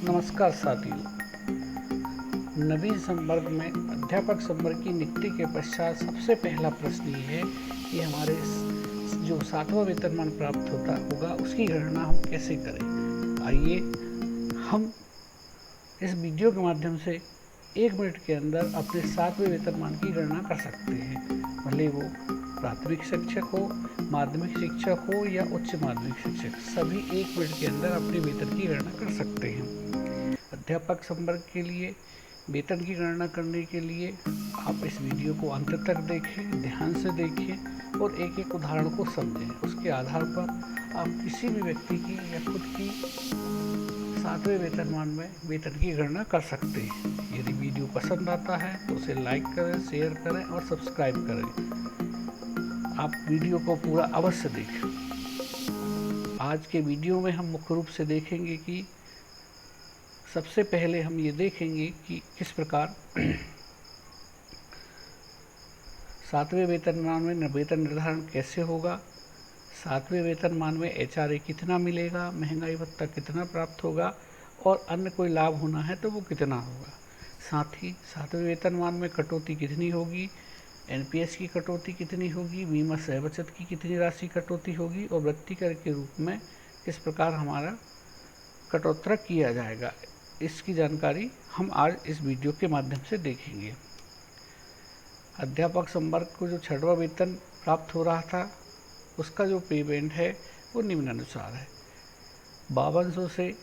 नमस्कार साथियों, नवीन संवर्ग में अध्यापक संवर्ग की नियुक्ति के पश्चात सबसे पहला प्रश्न ये है कि हमारे जो 7वां वेतनमान प्राप्त होगा उसकी गणना हम कैसे करें। आइए हम इस वीडियो के माध्यम से 1 मिनट के अंदर अपने 7वें वेतनमान की गणना कर सकते हैं, भले वो प्राथमिक शिक्षक हो, माध्यमिक शिक्षक हो या उच्च माध्यमिक शिक्षक, सभी 1 मिनट के अंदर अपने वेतन की गणना कर सकते हैं। अध्यापक संवर्ग के लिए वेतन की गणना करने के लिए आप इस वीडियो को अंत तक देखें, ध्यान से देखें और एक एक उदाहरण को समझें। उसके आधार पर आप किसी भी व्यक्ति की या खुद की 7वें वेतनमान में वेतन की गणना कर सकते हैं। यदि वीडियो पसंद आता है तो उसे लाइक करें, शेयर करें और सब्सक्राइब करें। आप वीडियो को पूरा अवश्य देखें। आज के वीडियो में हम मुख्य रूप से देखेंगे कि सबसे पहले हम ये देखेंगे कि किस प्रकार 7वें वेतनमान में वेतन निर्धारण कैसे होगा, 7वें वेतनमान में HRA कितना मिलेगा, महंगाई भत्ता कितना प्राप्त होगा और अन्य कोई लाभ होना है तो वो कितना होगा। साथ ही 7वें वेतनमान में कटौती कितनी होगी, NPS की कटौती कितनी होगी, बीमा सह बचत की कितनी राशि कटौती होगी और वृत्ति कर के रूप में किस प्रकार हमारा कटौती किया जाएगा। इसकी जानकारी हम आज इस वीडियो के माध्यम से देखेंगे। अध्यापक संवर्ग को जो 6वां वेतन प्राप्त हो रहा था उसका जो पेमेंट है वो निम्नानुसार है। 5200 से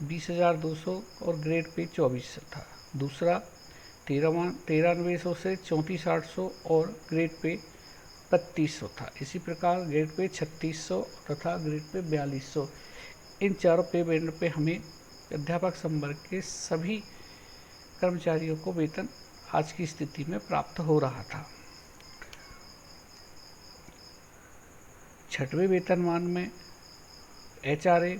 20,200 और ग्रेड पे 2400 था। दूसरा 9300 से 34,800 और ग्रेड पे 3200 था। इसी प्रकार ग्रेड पे 3600 तथा ग्रेड पे 4200, इन चारों पे बैंड पे हमें अध्यापक संवर्ग के सभी कर्मचारियों को वेतन आज की स्थिति में प्राप्त हो रहा था। 6वें वेतनमान में HRA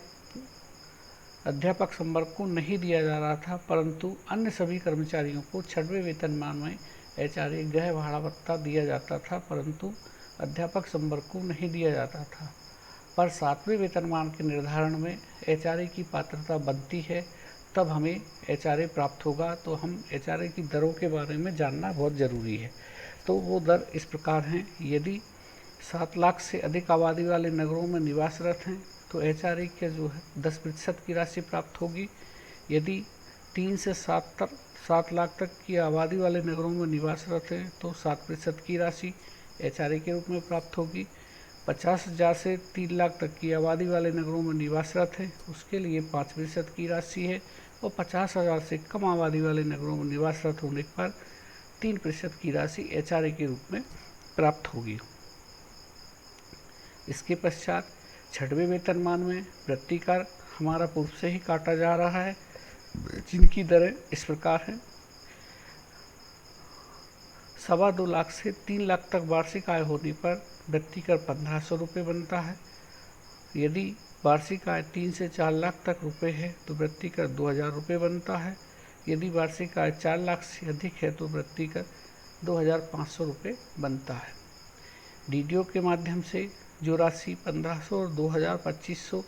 अध्यापक संवर्ग को नहीं दिया जा रहा था, परंतु अन्य सभी कर्मचारियों को 6वें वेतनमान में HRA गृह भाड़ा भत्ता दिया जाता था, परंतु अध्यापक संवर्ग को नहीं दिया जाता था। पर 7वें वेतनमान के निर्धारण में HRA की पात्रता बनती है, तब हमें HRA प्राप्त होगा। तो हम HRA की दरों के बारे में जानना बहुत ज़रूरी है। तो वो दर इस प्रकार हैं। यदि 7 लाख से अधिक आबादी वाले नगरों में निवासरत हैं तो HRA के जो है 10% की राशि प्राप्त होगी। यदि 3 से 7 लाख तक की आबादी वाले नगरों में निवासरत हैं तो 7% की राशि HRA के रूप में प्राप्त होगी। 50,000 से 3 लाख तक की आबादी वाले नगरों में निवासरत हैं उसके लिए 5% की राशि है और 50,000 से कम आबादी वाले नगरों में निवासरत होने पर 3% की राशि HRA के रूप में प्राप्त होगी। इसके पश्चात 6वें वेतनमान में वृत्ति कर हमारा पूर्व से ही काटा जा रहा है, जिनकी दरें इस प्रकार हैं। 2.25 लाख से 3 लाख तक वार्षिक आय होने पर वृत्ति कर 1500 रुपये बनता है। यदि वार्षिक आय 3 से 4 लाख तक रुपये है तो वृत्ति कर 2000 रुपये बनता है। यदि वार्षिक आय 4 लाख से अधिक है तो वृत्ति कर 2500 रुपये बनता है। DDO के माध्यम से जो राशि 1500 और 2200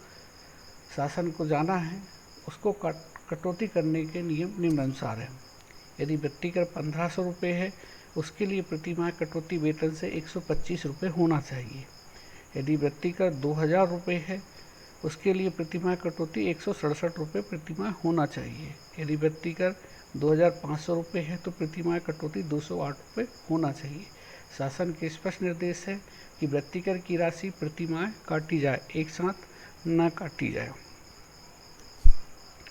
शासन को जाना है उसको कटौती करने के नियम निम्नानुसार हैं। यदि वृत्ति कर 1500 रुपये है उसके लिए प्रतिमाह कटौती वेतन से 125 रुपये होना चाहिए। यदि वृत्ति कर 2000 रुपये है उसके लिए प्रतिमाह कटौती 167 रुपये प्रतिमाह होना चाहिए। यदि वृत्ति कर 2500 रुपये है तो प्रतिमाह कटौती 208 रुपये होना चाहिए। शासन के स्पष्ट निर्देश है कि वृत्ति कर की राशि प्रतिमाह काटी जाए, एक साथ न काटी जाए।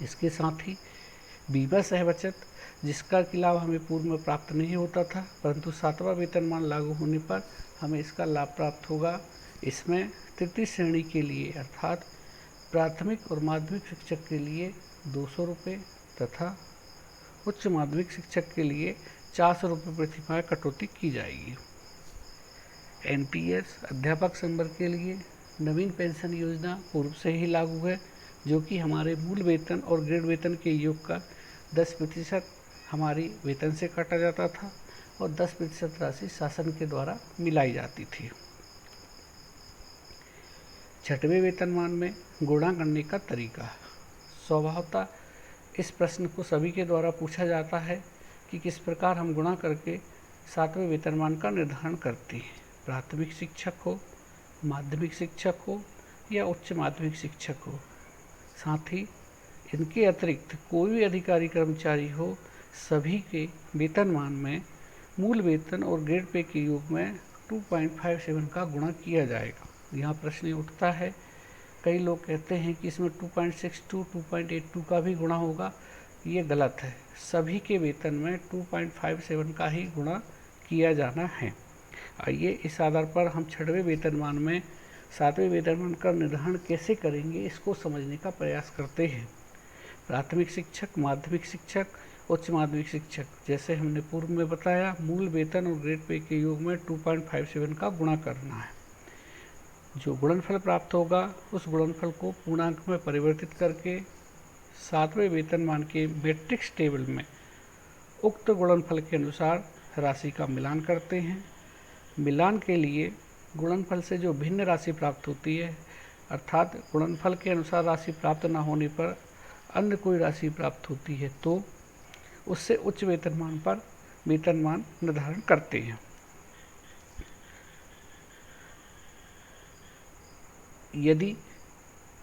इसके साथ ही बीमा सह बचत, जिसका कि लाभ हमें पूर्व में प्राप्त नहीं होता था, परंतु 7वां वेतनमान लागू होने पर हमें इसका लाभ प्राप्त होगा। इसमें तृतीय श्रेणी के लिए अर्थात प्राथमिक और माध्यमिक शिक्षक के लिए 200 रुपये तथा उच्च माध्यमिक शिक्षक के लिए 400 रुपये प्रतिमाह कटौती की जाएगी। NPS अध्यापक संवर्ग के लिए नवीन पेंशन योजना पूर्व से ही लागू है, जो कि हमारे मूल वेतन और ग्रेड वेतन के योग का 10% हमारी वेतन से काटा जाता था और 10% राशि शासन के द्वारा मिलाई जाती थी। 6वें वेतनमान में गुणा करने का तरीका। स्वभावतः इस प्रश्न को सभी के द्वारा पूछा जाता है कि किस प्रकार हम गुणा करके 7वें वेतनमान का निर्धारण करते हैं। प्राथमिक शिक्षक हो, माध्यमिक शिक्षक हो या उच्च माध्यमिक शिक्षक हो, साथ ही इनके अतिरिक्त कोई भी अधिकारी कर्मचारी हो, सभी के वेतनमान में मूल वेतन और ग्रेड पे के योग में 2.57 का गुणा किया जाएगा। यहाँ प्रश्न उठता है, कई लोग कहते हैं कि इसमें 2.62, 2.82 का भी गुणा होगा। ये गलत है। सभी के वेतन में 2.57 का ही गुणा किया जाना है। आइए इस आधार पर हम 6वें वेतनमान में 7वें वेतनमान का निर्धारण कैसे करेंगे, इसको समझने का प्रयास करते हैं। प्राथमिक शिक्षक, माध्यमिक शिक्षक, उच्च माध्यमिक शिक्षक, जैसे हमने पूर्व में बताया, मूल वेतन और ग्रेड पे के योग में 2.57 का गुणा करना है। जो गुणनफल प्राप्त होगा उस गुणनफल को पूर्णांक में परिवर्तित करके 7वें वेतनमान के मैट्रिक्स टेबल में उक्त गुणनफल के अनुसार राशि का मिलान करते हैं। मिलान के लिए गुणनफल से जो भिन्न राशि प्राप्त होती है, अर्थात गुणनफल के अनुसार राशि प्राप्त न होने पर अन्य कोई राशि प्राप्त होती है, तो उससे उच्च वेतनमान पर वेतनमान निर्धारण करते हैं। यदि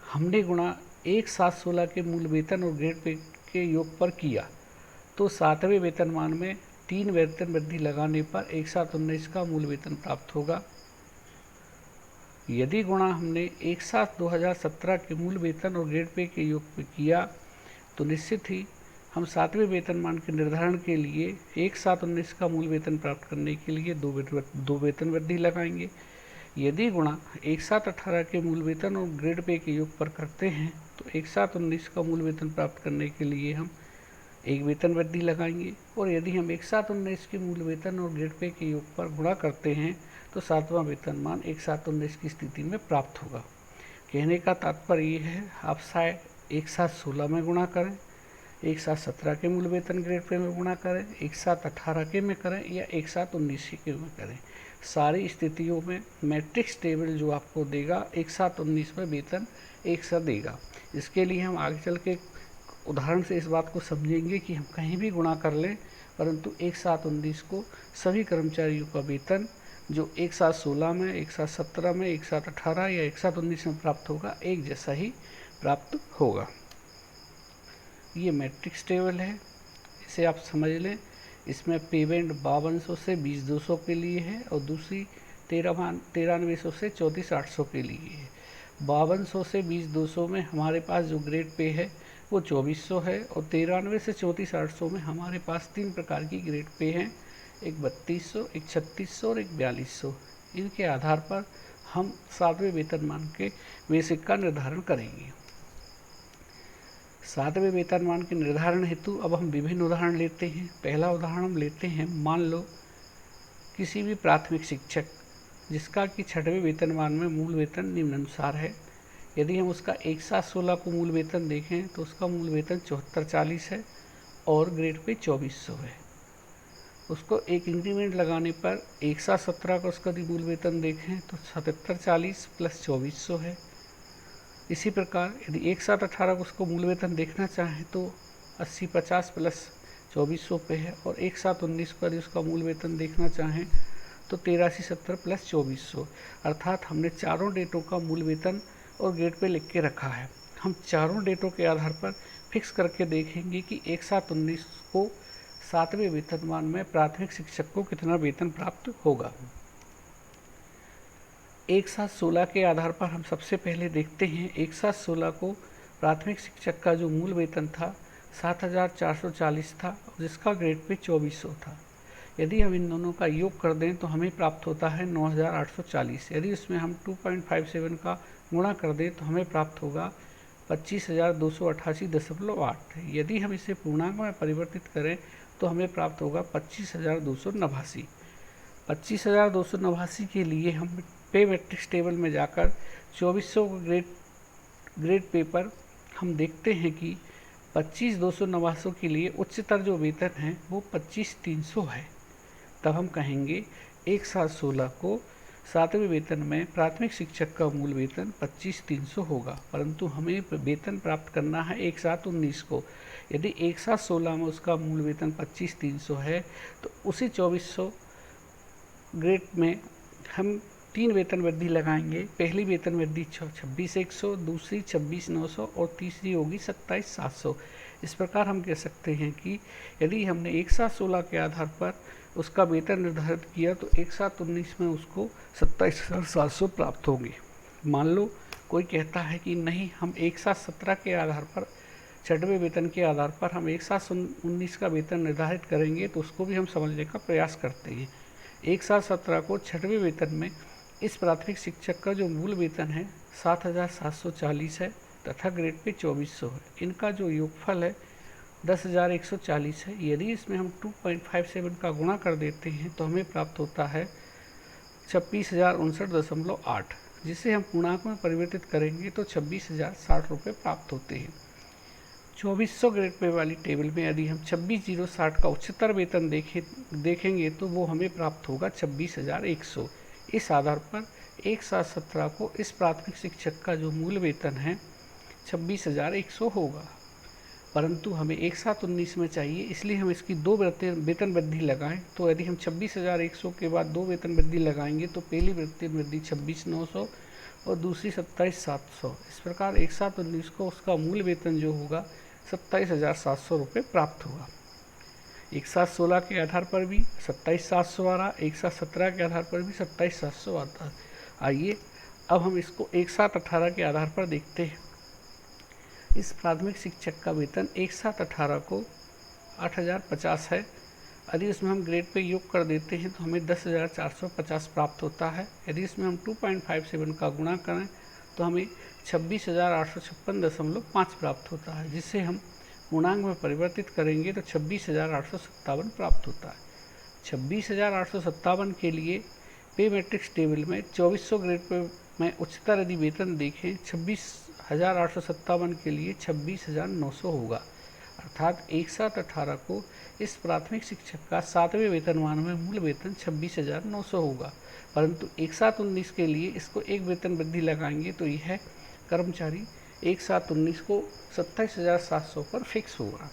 हमने गुणा 1,716 के मूल वेतन और ग्रेड पे के योग पर किया तो 7वें वेतनमान में 3 वेतन वृद्धि लगाने पर 1,719 का मूल वेतन प्राप्त होगा। यदि गुणा हमने 1/7/2017 के मूल वेतन और ग्रेड पे के योग पर किया तो निश्चित ही हम 7वें वेतनमान के निर्धारण के लिए 1/719 का मूल वेतन प्राप्त करने के लिए 2 वेतन वृद्धि लगाएंगे। यदि गुणा 1/7/18 के मूल वेतन और ग्रेड पे के योग पर करते हैं तो 1/719 का मूल वेतन प्राप्त करने के लिए हम 1 वेतन वृद्धि लगाएंगे। और यदि हम 1/719 के मूल वेतन और ग्रेड पे के योग पर गुणा करते हैं तो 7वां वेतनमान 1/719 की स्थिति में प्राप्त होगा। कहने का तात्पर्य ये है, आप शायद 1/716 में गुणा करें, 1/717 के मूल वेतन ग्रेड पे में गुणा करें, 1/718 के में करें या 1/719 के में करें, सारी स्थितियों में मैट्रिक्स टेबल जो आपको देगा 1/719 में वेतन एक सा देगा। इसके लिए हम आगे चल के उदाहरण से इस बात को समझेंगे कि हम कहीं भी गुणा कर लें, परंतु 1/719 को सभी कर्मचारियों का वेतन जो 1/716 में, 1/717 में, 1/718 या 1/719 में प्राप्त होगा, एक जैसा ही प्राप्त होगा। ये मैट्रिक्स टेबल है, इसे आप समझ लें। इसमें पेमेंट 5200 से 20,200 के लिए है और दूसरी 9300 से 34,800 के लिए है। 5200 से 20,200 में हमारे पास जो ग्रेड पे है वो 2400 है और 93 से 34,800 में हमारे पास 3 प्रकार की ग्रेड पे हैं, एक 3200, एक 3600 और एक 4200। इनके आधार पर हम 7वें वेतनमान के बेसिक का निर्धारण करेंगे। 7वें वेतनमान के निर्धारण हेतु अब हम विभिन्न उदाहरण लेते हैं। पहला उदाहरण हम लेते हैं, मान लो किसी भी प्राथमिक शिक्षक जिसका कि 6वें वेतनमान में मूल वेतन निम्नानुसार है। यदि हम उसका 1/716 को मूल वेतन देखें तो उसका मूल वेतन 7440 है और ग्रेड पे 2400 है। उसको एक इंक्रीमेंट लगाने पर 1/17 का उसका मूल वेतन देखें तो 7740 प्लस 2400 है। इसी प्रकार यदि 1/7/18 को उसको मूल वेतन देखना चाहें तो 8050 प्लस 2400 पे है और 1/7/19 को यदि उसका मूल वेतन देखना चाहें तो 8370 प्लस 2400, अर्थात हमने चारों डेटों का मूल वेतन और ग्रेड पे लिख के रखा है। हम चारों डेटों के आधार पर फिक्स करके देखेंगे कि 1/7/19 को 7वें वेतनमान में प्राथमिक शिक्षक को कितना वेतन प्राप्त होगा। 1/7/16 के आधार पर हम सबसे पहले देखते हैं 1/7/16 को प्राथमिक शिक्षक का जो मूल वेतन था 7440 था, जिसका ग्रेड पे 2400 था। यदि हम इन दोनों का योग कर दें तो हमें प्राप्त होता है 9840। यदि उसमें हम 2.57 का गुणा कर दें तो हमें प्राप्त होगा 25,288.8। यदि हम इसे पूर्णांक में परिवर्तित करें तो हमें प्राप्त होगा 25,289। 25,289 के लिए हम पे मैट्रिक्स टेबल में जाकर 2400 ग्रेड पे पर हम देखते हैं कि 25,289 के लिए उच्चतर जो वेतन है वो 25,300 है। तब हम कहेंगे 1/7/16 को सातवें वेतन में प्राथमिक शिक्षक का मूल वेतन 25,300 होगा, परंतु हमें वेतन प्राप्त करना है 1/7/19 को। यदि 1/7/16 में उसका मूल वेतन 25,300 है तो उसी 2400 ग्रेड में हम 3 वेतन वृद्धि लगाएंगे। पहली वेतन वृद्धि 26,100, दूसरी 26,900 और तीसरी होगी 27,700। इस प्रकार हम कह सकते हैं कि यदि हमने 1/7/16 के आधार पर उसका वेतन निर्धारित किया तो 1/7/19 में उसको 27,700 प्राप्त होंगे। मान लो कोई कहता है कि नहीं, हम 1/7/17 के आधार पर, छठवें वेतन के आधार पर हम 1/7/19 का वेतन निर्धारित करेंगे, तो उसको भी हम समझने का प्रयास करते हैं। 1/7/17 को छठवें वेतन में इस प्राथमिक शिक्षक का जो मूल वेतन है 7,740 है तथा ग्रेड पे 2400 है। इनका जो योगफल है 10,140 है। यदि इसमें हम 2.57 का गुणा कर देते हैं तो हमें प्राप्त होता है 26,059.8, जिसे हम पूर्णांक में परिवर्तित करेंगे तो 26,060 रुपये प्राप्त होते हैं। 2400 ग्रेड पे वाली टेबल में यदि हम 26,060 का उच्चतर वेतन देखेंगे तो वो हमें प्राप्त होगा 26,100। इस आधार पर 1/7/17 को इस प्राथमिक शिक्षक का जो मूल वेतन है 26,100 होगा, परंतु हमें 1/7/19 में चाहिए, इसलिए हम इसकी 2 वेतन वृद्धि लगाएं। तो यदि हम 26,100 के बाद 2 वेतन वृद्धि लगाएंगे तो पहली वेतन वृद्धि 26,900 और दूसरी 27,700। इस प्रकार 1/7/19 को उसका मूल वेतन जो होगा 27,700 रुपये प्राप्त हुआ। 1/7/16 के आधार पर भी 27,700 आ रहा, 1/7/17 के आधार पर भी 27,700 आता। आइए अब हम इसको 1/7/18 के आधार पर देखते हैं। इस प्राथमिक शिक्षक का वेतन 1/7/18 को 8,050 है। यदि उसमें हम ग्रेड पे योग कर देते हैं तो हमें 10,450 प्राप्त होता है। यदि इसमें हम 2.57 का गुणा करें तो हमें 26,856.5 प्राप्त होता है, जिसे हम पूर्णांक में परिवर्तित करेंगे तो 26,857 प्राप्त होता है। 26,857 के लिए पे मैट्रिक्स टेबल में 2400 ग्रेड पे में उच्चतर यदि वेतन देखें 26,857 के लिए 26,900 होगा, अर्थात 1/7/18 को इस प्राथमिक शिक्षक का 7वें वेतनमान में मूल वेतन 26,900 होगा, परंतु 1/7/19 के लिए इसको एक वेतन वृद्धि लगाएंगे तो यह कर्मचारी 1/7/19 को 27,700 पर फिक्स होगा।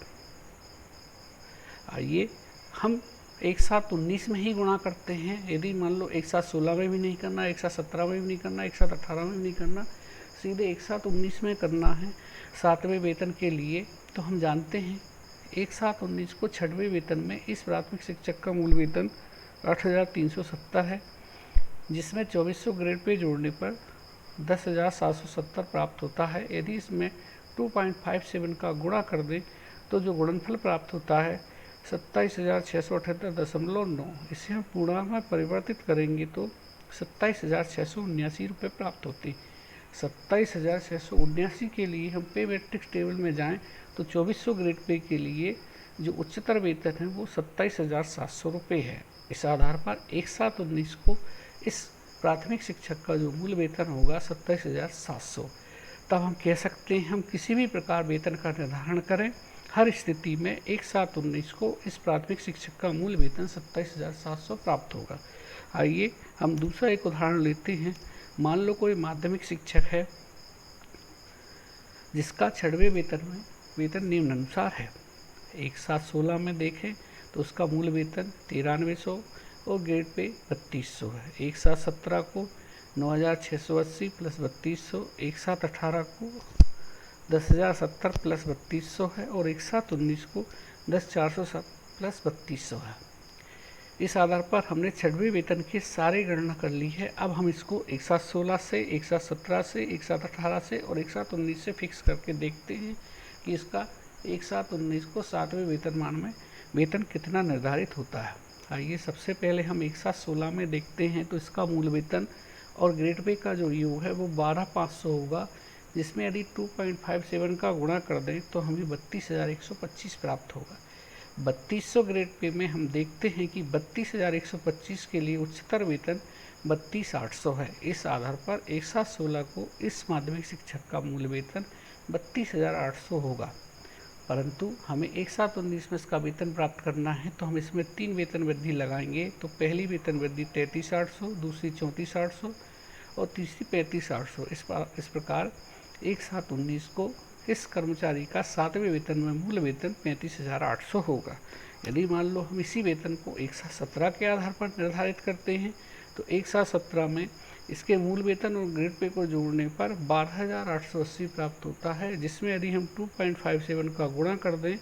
आइए हम 1/7/19 में ही गुणा करते हैं। यदि मान लो 1/7/16 में भी नहीं करना, 1/7/17 में भी नहीं करना, 1/7/18 में भी नहीं करना, सीधे 1/7/19 में करना है 7वें वेतन के लिए, तो हम जानते हैं 1/7/19 को छठवें वेतन में इस प्राथमिक शिक्षक का मूल वेतन 8,370 है, जिसमें 2400 ग्रेड पे जोड़ने पर 10,770 प्राप्त होता है। यदि इसमें 2.57 का गुणा कर दें तो जो गुणनफल प्राप्त होता है 27,678.9। इसे हम पूर्णांक में परिवर्तित करेंगे तो 27,679 रुपये प्राप्त होते हैं। 27,679 के लिए हम पे मैट्रिक्स टेबल में जाएं तो 2400 ग्रेड पे के लिए जो उच्चतर वेतन है वो 27,700 रुपये है। इस आधार पर 1/7/19 को इस प्राथमिक शिक्षक का जो मूल वेतन होगा 27,700। तब हम कह सकते हैं हम किसी भी प्रकार वेतन का निर्धारण करें, हर स्थिति में 1/7/19 को इस प्राथमिक शिक्षक का मूल वेतन 27,700 प्राप्त होगा। आइए हम दूसरा एक उदाहरण लेते हैं। मान लो कोई माध्यमिक शिक्षक है जिसका छठवें वेतन में वेतन निम्नानुसार है। 1/7/16 में देखें तो उसका मूल वेतन 9300 और ग्रेड पे 3200 है। 1/7/17 को 9,680 प्लस 3200, 1/7/18 को 10,070 प्लस 3200 है और 1/7/19 को 10,407 प्लस 3200 है। इस आधार पर हमने छठवें वेतन की सारी गणना कर ली है। अब हम इसको 1/7/16 से, 1/7/17 से, 1/7/18 से और 1/7/19 से फिक्स करके देखते हैं कि इसका 1/7/19 को 7वें वेतनमान में वेतन कितना निर्धारित होता है। आइए सबसे पहले हम 1/7/16 में देखते हैं तो इसका मूल वेतन और ग्रेड पे का जो योग है वो 12,500 होगा, जिसमें यदि 2.57 का गुणा कर दें तो हमें 32,125 प्राप्त होगा। 3200 ग्रेड पे में हम देखते हैं कि 32,125 के लिए उच्चतर वेतन 32,800 है। इस आधार पर 1/7/16 को इस माध्यमिक शिक्षक का मूल वेतन 32,800 होगा, परंतु हमें एक साथ 19 में इसका वेतन प्राप्त करना है तो हम इसमें 3 वेतन वृद्धि लगाएंगे। तो पहली वेतन वृद्धि 33,800, दूसरी 34,800 और तीसरी 35,800। इस प्रकार एक साथ 19 को इस कर्मचारी का 7वें वेतन में मूल वेतन 35,800 होगा। यदि मान लो हम इसी वेतन को एक साथ 17 के आधार पर निर्धारित करते हैं तो एक साथ 17 में इसके मूल वेतन और ग्रेड पे को जोड़ने पर 12,880 प्राप्त होता है, जिसमें यदि हम 2.57 का गुणा कर दें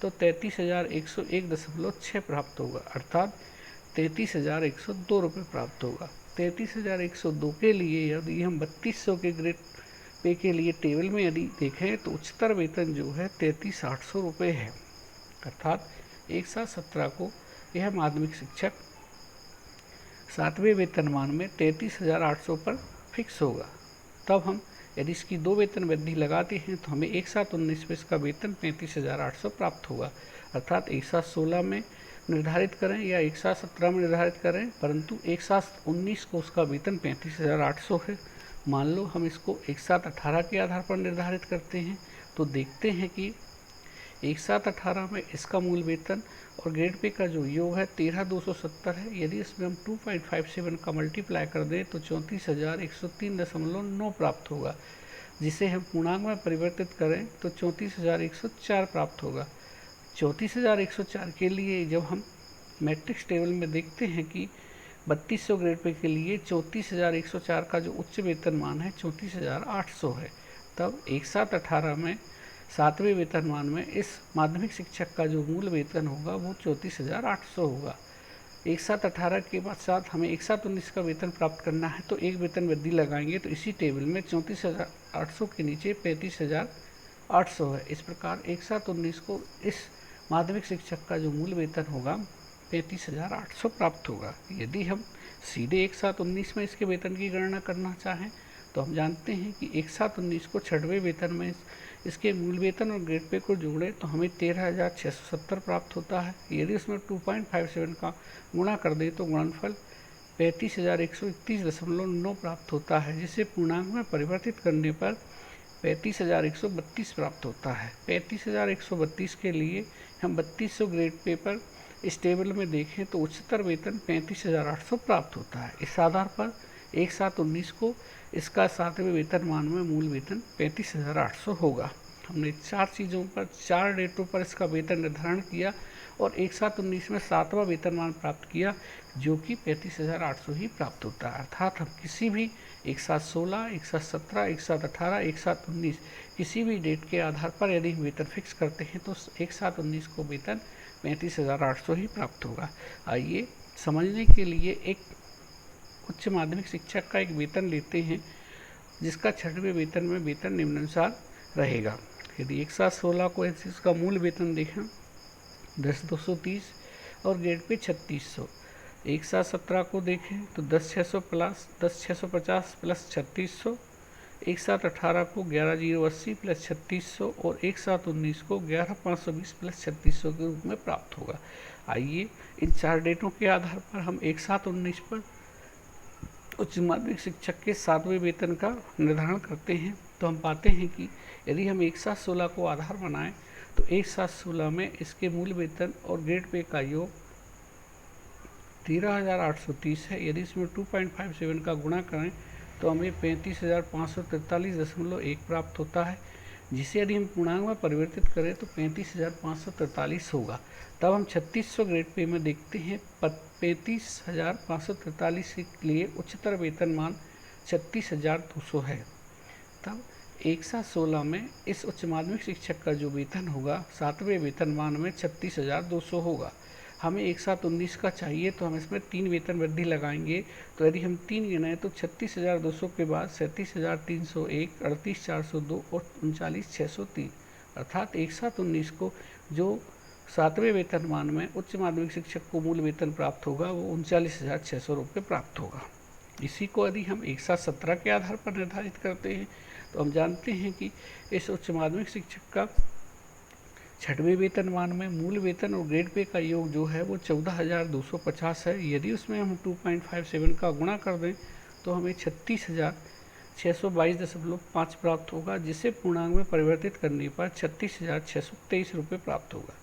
तो 33,101.6 प्राप्त होगा, अर्थात 33,102 रुपये प्राप्त होगा। 33,102 के लिए यदि हम 3200 के ग्रेड पे के लिए टेबल में यदि देखें तो उच्चतर वेतन जो है 33,800 रुपये है, अर्थात एक साथ 17 को यह माध्यमिक शिक्षक 7वें वेतनमान में 33,800 पर फिक्स होगा। तब हम यदि इसकी 2 वेतन वृद्धि लगाते हैं तो हमें एक साथ 19 में इसका वेतन 35,800 प्राप्त होगा, अर्थात एक साथ 16 में निर्धारित करें या एक साथ 17 में निर्धारित करें, परंतु एक साथ 19 को उसका वेतन 35,800 है। मान लो हम इसको एक साथ 18 के आधार पर निर्धारित करते हैं तो देखते हैं कि एक साथ 18 में इसका मूल वेतन और ग्रेड पे का जो योग है 13,270 है। यदि इसमें हम 2.57 का मल्टीप्लाई कर दें तो 34,103.9 प्राप्त होगा, जिसे हम पूर्णांक में परिवर्तित करें तो 34,104 प्राप्त होगा। 34,104 के लिए जब हम मैट्रिक्स टेबल में देखते हैं कि 3200 ग्रेड पे के लिए 34,104 का जो उच्च वेतनमान है 34,800 है, तब एक साथ 18 में 7वें वेतनमान में इस माध्यमिक शिक्षक का जो मूल वेतन होगा वो 34,800 होगा। एक साथ 18 के बाद साथ हमें एक साथ 19 का वेतन प्राप्त करना है तो एक वेतन वृद्धि लगाएंगे तो इसी टेबल में 34,800 के नीचे 35,800 है। इस प्रकार एक साथ 19 को इस माध्यमिक शिक्षक का जो मूल वेतन होगा 35,800 प्राप्त होगा। यदि हम सीधे एक साथ 19 में इसके वेतन की गणना करना चाहें तो हम जानते हैं कि एक साथ 19 को 6वें वेतन में इसके मूल वेतन और ग्रेड पे को जोड़े तो हमें 13,670 प्राप्त होता है। यदि उसमें 2.57 का गुणा कर दें तो गुणनफल 35,131.9 प्राप्त होता है, जिसे पूर्णांक में परिवर्तित करने पर 35,132 प्राप्त होता है। 35,132 के लिए हम 3200 ग्रेड पे पर इस टेबल में देखें तो उच्चतर वेतन 35,800 प्राप्त होता है। इस आधार पर एक साथ 19 को इसका 7वें वेतनमान में मूल वेतन 35,800 होगा। हमने 4 चीज़ों पर 4 डेटों पर इसका वेतन निर्धारण किया और एक साथ 19 में 7वां वेतनमान प्राप्त किया जो कि 35,800 ही प्राप्त होता है। अर्थात हम किसी भी एक साथ 16, एक साथ 17, एक साथ 18, एक साथ 19 किसी भी डेट के आधार पर यदि वेतन फिक्स करते हैं तो एक साथ 19 को वेतन 35,800 ही प्राप्त होगा। आइए समझने के लिए एक उच्च माध्यमिक शिक्षक का एक वेतन लेते हैं जिसका 6वें वेतन में वेतन निम्नानुसार रहेगा। यदि एक साथ 16 को इसका मूल वेतन देखें 10,230 और ग्रेड पे 3,600। एक साथ 17 को देखें तो 10,600 प्लस 10,650 प्लस 3,600। एक साथ 18 को 11,080 प्लस 3,600 और एक साथ 19 को 11,520 प्लस 3,600 के रूप में प्राप्त होगा। आइए इन 4 डेटों के आधार पर हम एक साथ 19 पर उच्च माध्यमिक शिक्षक के 7वें वेतन का निर्धारण करते हैं तो हम पाते हैं कि यदि हम एक साथ 16 को आधार बनाएं तो एक साथ 16 में इसके मूल वेतन और ग्रेड पे का योग 13,830 है। यदि इसमें 2.57 का गुणा करें तो हमें 35,543.1 प्राप्त होता है, जिसे यदि हम पूर्णांक में परिवर्तित करें तो 35,543 होगा। तब हम 3600 ग्रेड पे में देखते हैं 35,543 के लिए उच्चतर वेतनमान 36,200 है। तब एक साथ 16 में इस उच्च माध्यमिक शिक्षक का जो वेतन होगा 7वें वेतनमान में 36,200 होगा। हमें एक साथ 19 का चाहिए तो हम इसमें 3 वेतन वृद्धि लगाएंगे। तो यदि हम 3 गिनाएं तो 36,200 के बाद 37,301, 38,402 और 39,603, अर्थात एक साथ 19 को जो 7वें वेतनमान में उच्च माध्यमिक शिक्षक को मूल वेतन प्राप्त होगा वो 39,600 रुपये प्राप्त होगा। इसी को यदि हम एक साथ 17 के आधार पर निर्धारित करते हैं तो हम जानते हैं कि इस उच्च माध्यमिक शिक्षक का 6वें वेतनमान में मूल वेतन और ग्रेड पे का योग जो है वो 14,250 है। यदि उसमें हम 2.57 का गुणा कर दें तो हमें 622.5 प्राप्त होगा, जिसे पूर्णांक में परिवर्तित करने पर 36,623 रुपये प्राप्त होगा।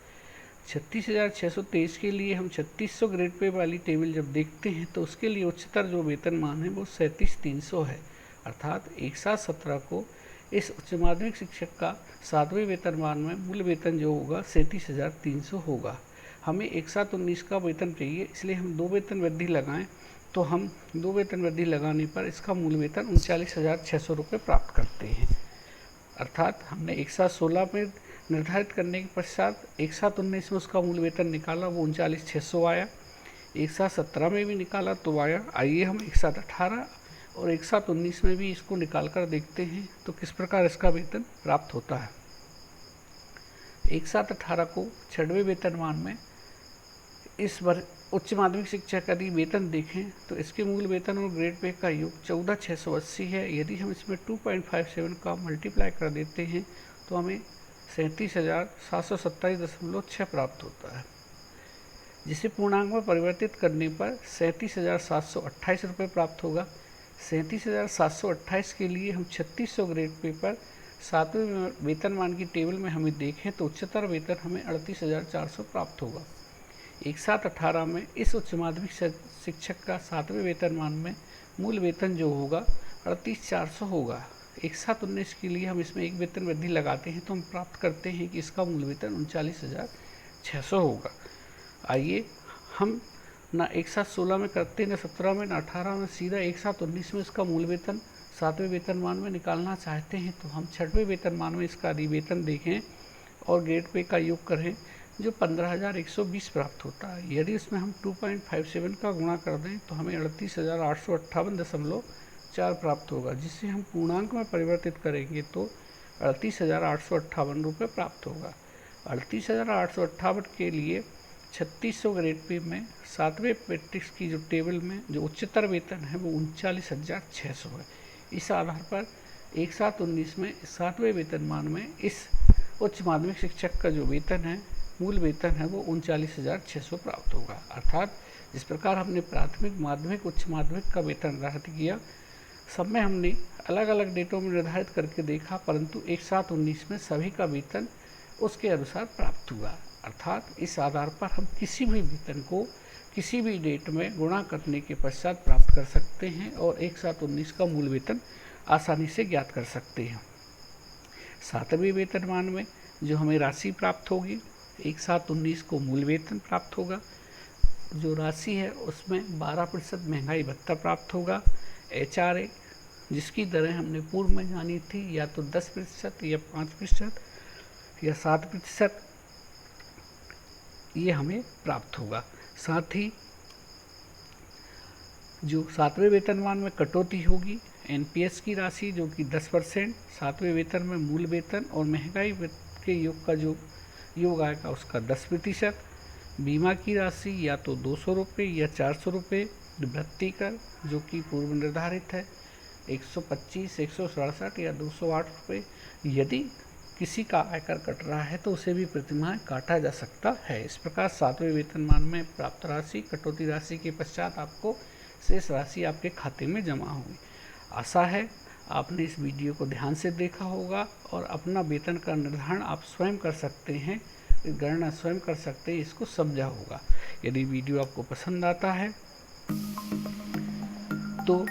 36,623 के लिए हम 3600 ग्रेड पे वाली टेबल जब देखते हैं तो उसके लिए उच्चतर जो वेतनमान है वो 37,300 है। अर्थात 1/7 को इस उच्च माध्यमिक शिक्षक का 7वें वेतनमान में मूल वेतन जो होगा 37,300 होगा। हमें 1/7/19 का वेतन चाहिए, इसलिए हम 2 वेतन वृद्धि लगाएं, तो हम 2 वेतन वृद्धि लगाने पर इसका मूल वेतन 39,600 रुपये प्राप्त करते हैं। अर्थात हमने 1/16 में निर्धारित करने के पश्चात 1/19 में उसका मूल वेतन निकाला, वो 39,600 आया। 1/17 में भी निकाला तो आया। आइए हम 1/18 और 1/19 में भी इसको निकाल कर देखते हैं तो किस प्रकार इसका वेतन प्राप्त होता है। 1/18 को 6वें वेतनमान में इस बार उच्च माध्यमिक शिक्षक यदि वेतन देखें तो इसके मूल वेतन और ग्रेड पे का योग 14,680 है। यदि हम इसमें 2.57 का मल्टीप्लाई कर देते हैं तो हमें 37,727.6 प्राप्त होता है, जिसे पूर्णांक में परिवर्तित करने पर 37,728 रुपये प्राप्त होगा। 37,728 के लिए हम 3600 ग्रेड पे पर 7वें वेतनमान की टेबल में हमें देखें तो उच्चतर वेतन हमें 38,400 प्राप्त होगा। 1/7/18 में इस उच्च माध्यमिक शिक्षक का 7वें वेतनमान में मूल वेतन जो होगा 38,400 होगा। 1/7/19 के लिए हम इसमें एक वेतन वृद्धि लगाते हैं तो हम प्राप्त करते हैं कि इसका मूल वेतन 39,600 होगा। आइए हम ना 1/7/16 में करते, ना 17 में, ना 18 में, सीधा 1/7/19 में इसका मूल वेतन 7वें वेतनमान में निकालना चाहते हैं तो हम 6वें वेतनमान में इसका अधिवेतन देखें और ग्रेड पे का योग करें जो 15,120 प्राप्त होता है। यदि इसमें हम 2.57 का गुणा कर दें तो हमें 38,858.4 प्राप्त होगा, जिसे हम पूर्णांक में परिवर्तित करेंगे तो 38,858 रुपये प्राप्त होगा। 38,858 के लिए 3600 ग्रेड पे में 7वें मैट्रिक्स की जो टेबल में जो उच्चतर वेतन है वो 39,600 है। इस आधार पर 1/7/19 में 7वें वेतनमान में इस उच्च माध्यमिक शिक्षक का जो वेतन है, मूल वेतन है, वो 39,600 प्राप्त होगा। अर्थात जिस प्रकार हमने प्राथमिक, माध्यमिक, उच्च माध्यमिक का वेतन निर्धारित किया, सब में हमने अलग अलग डेटों में निर्धारित करके देखा, परंतु 1/7/19 में सभी का वेतन उसके अनुसार प्राप्त हुआ। अर्थात इस आधार पर हम किसी भी वेतन को किसी भी डेट में गुणा करने के पश्चात प्राप्त कर सकते हैं और 1/7/19 का मूल वेतन आसानी से ज्ञात कर सकते हैं। 7वें वेतनमान में जो हमें राशि प्राप्त होगी, 1/7/19 को मूल वेतन प्राप्त होगा। जो राशि है उसमें 12% महंगाई भत्ता प्राप्त होगा। HRA जिसकी दरें हमने पूर्व में जानी थी, या तो 10% या 5% या 7%, ये हमें प्राप्त होगा। साथ ही जो 7वें वेतनमान में कटौती होगी, NPS की राशि जो कि 10%, 7वें वेतन में मूल वेतन और महंगाई के योग का जो योग आएगा उसका 10%, बीमा की राशि या तो 200 रुपये या 400 रुपये, निवृत्ति कर जो कि पूर्व निर्धारित है 125, 167 या 208 रुपये। यदि किसी का आयकर कट रहा है तो उसे भी प्रतिमाह काटा जा सकता है। इस प्रकार 7वें वेतनमान में प्राप्त राशि कटौती राशि के पश्चात आपको शेष राशि आपके खाते में जमा होगी। आशा है आपने इस वीडियो को ध्यान से देखा होगा और अपना वेतन का निर्धारण आप स्वयं कर सकते हैं, गणना स्वयं कर सकते हैं, इसको समझा होगा। यदि वीडियो आपको पसंद आता है तो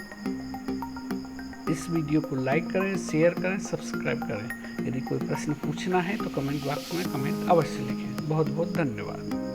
इस वीडियो को लाइक करें, शेयर करें, सब्सक्राइब करें। यदि कोई प्रश्न पूछना है तो कमेंट बॉक्स में कमेंट अवश्य लिखें। बहुत बहुत धन्यवाद।